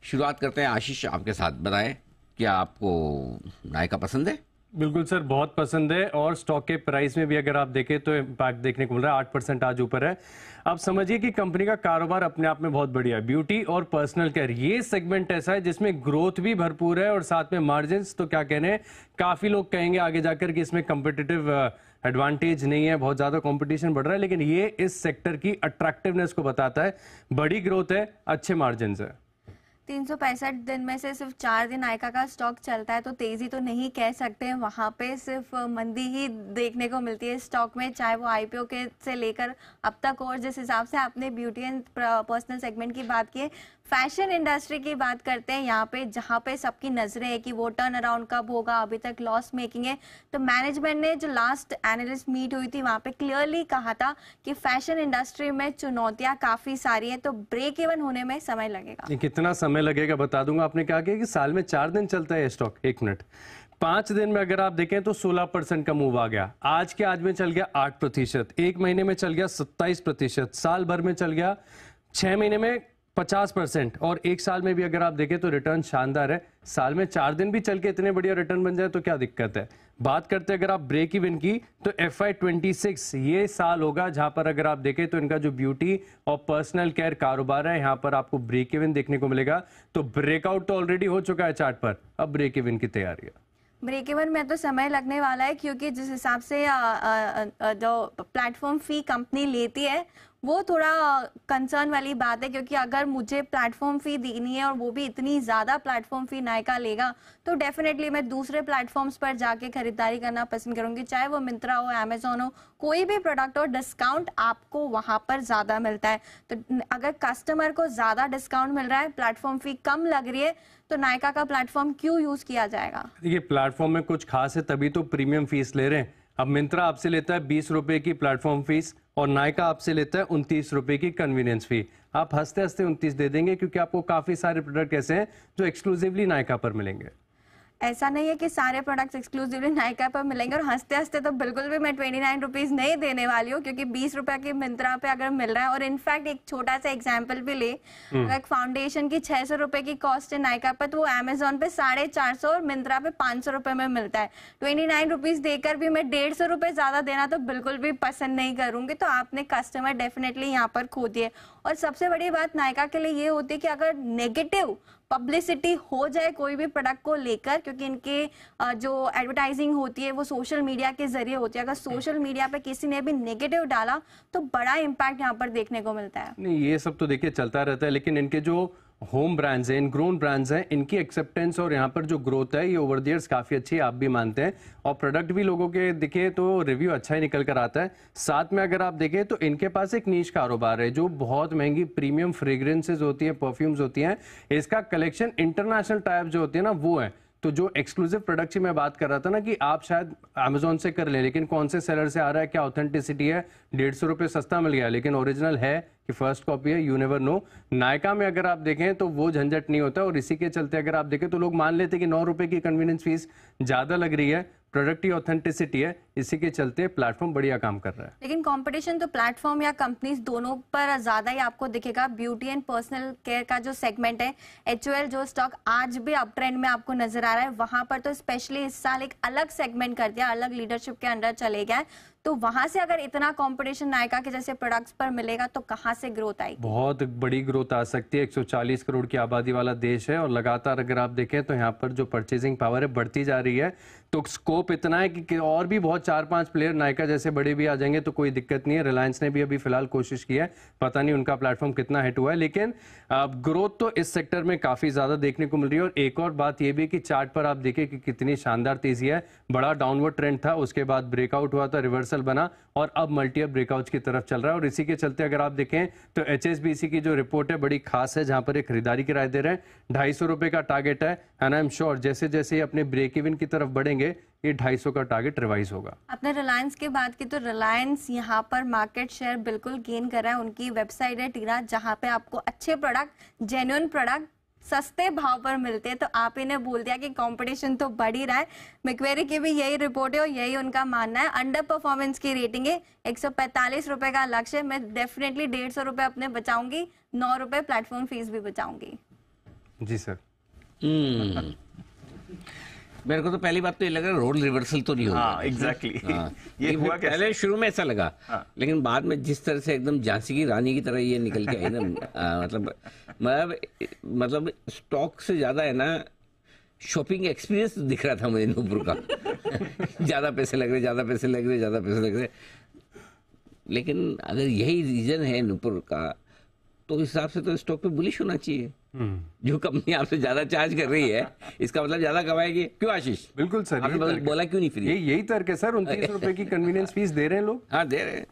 शुरुआत करते हैं आशीष आपके साथ। बताएं, क्या आपको नायका पसंद है? बिल्कुल सर, बहुत पसंद है। और स्टॉक के प्राइस में भी अगर आप देखें तो इम्पैक्ट देखने को मिल रहा है, 8% आज ऊपर है। आप समझिए कि कंपनी का कारोबार अपने आप में बहुत बढ़िया है। ब्यूटी और पर्सनल केयर ये सेगमेंट ऐसा है जिसमें ग्रोथ भी भरपूर है और साथ में मार्जिन तो क्या कहने हैं, काफी लोग कहेंगे आगे जाकर कि इसमें कम्पिटिटिव एडवांटेज नहीं है, बहुत ज्यादा कंपटीशन बढ़ रहा है, लेकिन ये इस सेक्टर की अट्रैक्टिवनेस को बताता है। बड़ी ग्रोथ है, अच्छे मार्जिन है। 365 दिन में से सिर्फ 4 दिन नायका का स्टॉक चलता है, तो तेजी तो नहीं कह सकते हैं। वहां पे सिर्फ मंदी ही देखने को मिलती है स्टॉक में, चाहे वो आईपीओ के से लेकर अब तक। और जिस हिसाब से आपने ब्यूटी एंड पर्सनल सेगमेंट की बात की है, फैशन इंडस्ट्री की बात करते हैं यहाँ पे, जहाँ पे सबकी नजरें है कि वो टर्न अराउंड कब होगा, अभी तक लॉस मेकिंग है। तो मैनेजमेंट ने जो लास्ट एनालिस्ट मीट हुई थी वहां पे क्लियरली कहा था कि फैशन इंडस्ट्री में चुनौतियां काफी सारी है, तो ब्रेक इवन होने में समय लगेगा। कितना समय लगेगा बता दूंगा। आपने क्या किया कि साल में 4 दिन चलता है स्टॉक। 1 मिनट, 5 दिन में अगर आप देखें तो 16% का मूव आ गया। आज के आज में चल गया 8%, 1 महीने में चल गया 27%, साल भर में चल गया 6 महीने में 50%, और 1 साल में भी अगर आप देखें तो रिटर्न शानदार है। साल में 4 दिन भी चल के इतने बढ़िया रिटर्न बन जाए तो क्या दिक्कत है। बात करते हैं अगर आप ब्रेक इवन की, तो FY26 ये साल होगा जहां पर अगर आप देखें तो इनका जो ब्यूटी और पर्सनल केयर कारोबार है, यहां पर आपको ब्रेक इवन देखने को मिलेगा। तो ब्रेकआउट तो ऑलरेडी हो चुका है चार्ट पर, अब ब्रेक इवन की तैयारी है। ब्रेक इवन में तो समय लगने वाला है, क्योंकि जिस हिसाब से जो प्लेटफॉर्म फी कंपनी लेती है वो थोड़ा कंसर्न वाली बात है, क्योंकि अगर मुझे प्लेटफॉर्म फी देनी है और वो भी इतनी ज्यादा प्लेटफॉर्म फी नायका लेगा, तो डेफिनेटली मैं दूसरे प्लेटफॉर्म्स पर जाके खरीदारी करना पसंद करूंगी, चाहे वो मिंत्रा हो, अमेजोन हो, कोई भी प्रोडक्ट हो। डिस्काउंट आपको वहां पर ज्यादा मिलता है, तो अगर कस्टमर को ज्यादा डिस्काउंट मिल रहा है, प्लेटफॉर्म फी कम लग रही है, तो नायका का प्लेटफॉर्म क्यों यूज किया जाएगा। देखिए, प्लेटफॉर्म में कुछ खास है तभी तो प्रीमियम फीस ले रहे हैं। अब मिंत्रा आपसे लेता है 20 रुपए की प्लेटफॉर्म फीस और नायका आपसे लेता है 29 रुपए की कन्वीनियंस फी। आप हंसते हंसते 29 दे देंगे, क्योंकि आपको काफी सारे प्रोडक्ट ऐसे हैं जो एक्सक्लूसिवली नायका पर मिलेंगे। ऐसा नहीं है कि सारे प्रोडक्ट्स एक्सक्लूसिवली नायका पर मिलेंगे, और हंसते हंसते तो बिल्कुल भी मैं 29 रुपीज नहीं देने वाली हूँ, क्योंकि 20 रुपए की मिंत्रा पे अगर मिल रहा है। और इनफैक्ट एक छोटा सा एग्जांपल भी ले, अगर फाउंडेशन की 600 रुपए की कॉस्ट है नायका पर, तो वो अमेजोन पे 450 और मिंत्रा पे 500 रुपए में मिलता है। 29 रुपीज देकर भी मैं 150 रुपए ज्यादा देना तो बिल्कुल भी पसंद नहीं करूंगी। तो आपने कस्टमर डेफिनेटली यहाँ पर खो दिए। और सबसे बड़ी बात नायका के लिए ये होती है कि अगर नेगेटिव पब्लिसिटी हो जाए कोई भी प्रोडक्ट को लेकर, क्योंकि इनके जो एडवर्टाइजिंग होती है वो सोशल मीडिया के जरिए होती है, अगर सोशल मीडिया पे किसी ने भी नेगेटिव डाला तो बड़ा इम्पैक्ट यहाँ पर देखने को मिलता है। नहीं, ये सब तो देखिए चलता रहता है, लेकिन इनके जो होम ब्रांड्स हैं, इनग्रोन ब्रांड्स हैं, इनकी एक्सेप्टेंस और यहाँ पर जो ग्रोथ है ये ओवर द इयर्स काफी अच्छी है, आप भी मानते हैं। और प्रोडक्ट भी लोगों के दिखे तो रिव्यू अच्छा ही निकल कर आता है। साथ में अगर आप देखें तो इनके पास एक नीश कारोबार है, जो बहुत महंगी प्रीमियम फ्रेग्रेंसेज होती है, परफ्यूम्स होती हैं। इसका कलेक्शन इंटरनेशनल टाइप जो होती है ना वो है। तो जो एक्सक्लूसिव प्रोडक्ट की मैं बात कर रहा था ना, कि आप शायद अमेजोन से कर ले, लेकिन कौन से सेलर से आ रहा है, क्या ऑथेंटिसिटी है, 150 रुपये सस्ता मिल गया, लेकिन ओरिजिनल है कि फर्स्ट कॉपी है, यू नेवर नो। नायका में अगर आप देखें तो वो झंझट नहीं होता, और इसी के चलते अगर आप देखें तो लोग मान लेते हैं कि 9 रुपए की कन्वीनियंस फीस ज्यादा लग रही है, प्रोडक्ट की ऑथेंटिसिटी है, इसी के चलते प्लेटफॉर्म बढ़िया काम कर रहा है। लेकिन कंपटीशन तो प्लेटफॉर्म या कंपनीज दोनों पर ज्यादा ही आपको दिखेगा। ब्यूटी एंड पर्सनल केयर का जो सेगमेंट है, HUL जो स्टॉक आज भी अप ट्रेंड में आपको नजर आ रहा है, वहां पर तो स्पेशली इस साल एक अलग सेगमेंट कर दिया, अलग लीडरशिप के अंडर चले गए। तो वहां से अगर इतना कंपटीशन नायका के जैसे प्रोडक्ट्स पर मिलेगा तो कहां से ग्रोथ आएगी। बहुत बड़ी ग्रोथ आ सकती है। 140 करोड़ की आबादी वाला देश है, और लगातार अगर आप देखें तो यहाँ पर जो परचेजिंग पावर है बढ़ती जा रही है। तो स्कोप इतना है कि और भी बहुत 4-5 प्लेयर नायका जैसे बड़े भी आ जाएंगे तो कोई दिक्कत नहीं है। रिलायंस ने भी अभी फिलहाल कोशिश की है, पता नहीं उनका प्लेटफॉर्म कितना हिट हुआ है, लेकिन ग्रोथ तो इस सेक्टर में काफी ज्यादा देखने को मिल रही है। और एक और बात यह भी कि चार्ट पर आप देखें कि कितनी शानदार तेजी है। बड़ा डाउनवर्ड ट्रेंड था, उसके बाद ब्रेकआउट हुआ था, रिवर्सल बना, और अब मल्टी ब्रेकआउट की तरफ चल रहा है। और इसी के चलते अगर आप देखें तो HSBC की जो रिपोर्ट है बड़ी खास है, जहां पर एक खरीदारी की राय दे रहे हैं। 250 रुपए का टारगेट है, एंड आई एम श्योर जैसे जैसे अपने ब्रेक इवन की तरफ बढ़ेंगे ये 250 का टारगेट रिवाइज होगा। आपने रिलायंस की बात की, तो रिलायंस यहाँ पर मार्केट शेयर बिल्कुल गेन कर रहा है। उनकी वेबसाइट है टीरा, जहाँ पे आपको अच्छे प्रोडक्ट, जेन्युइन प्रोडक्ट सस्ते भाव पर मिलते हैं। तो आप इन्हें बोल दिया कि कंपटीशन तो बढ़ ही रहा है। मैक्वेरी की भी यही रिपोर्ट है और यही उनका मानना है। अंडर परफॉर्मेंस की रेटिंग है, 145 रुपए का लक्ष्य। मैं डेफिनेटली 150 रुपए अपने बचाऊंगी, 9 रुपए प्लेटफॉर्म फीस भी बचाऊंगी। जी सर। मेरे को तो पहली बात तो ये लगा रोल रिवर्सल तो नहीं होगा। हाँ एग्जैक्टली हाँ। ये हुआ कैसे? पहले शुरू में ऐसा लगा, लेकिन बाद में जिस तरह से एकदम झांसी की रानी की तरह ये निकल के आई ना, मतलब स्टॉक से ज्यादा है ना शॉपिंग एक्सपीरियंस दिख रहा था मुझे नूपुर का। ज्यादा पैसे लग रहे, ज्यादा पैसे लग रहे, ज्यादा पैसे लग रहे। लेकिन अगर यही रीजन है नूपुर का, तो इस हिसाब से तो स्टॉक पे बुलिश होना चाहिए। जो कंपनी आपसे ज्यादा चार्ज कर रही है, इसका मतलब ज्यादा कमाएगी। क्यों आशीष? बिल्कुल सर, आपने बोला क्यों नहीं फ्री? यही तर्क है सर। 29 रुपए की कन्वीनियंस फीस दे रहे हैं लोग। हाँ दे रहे हैं।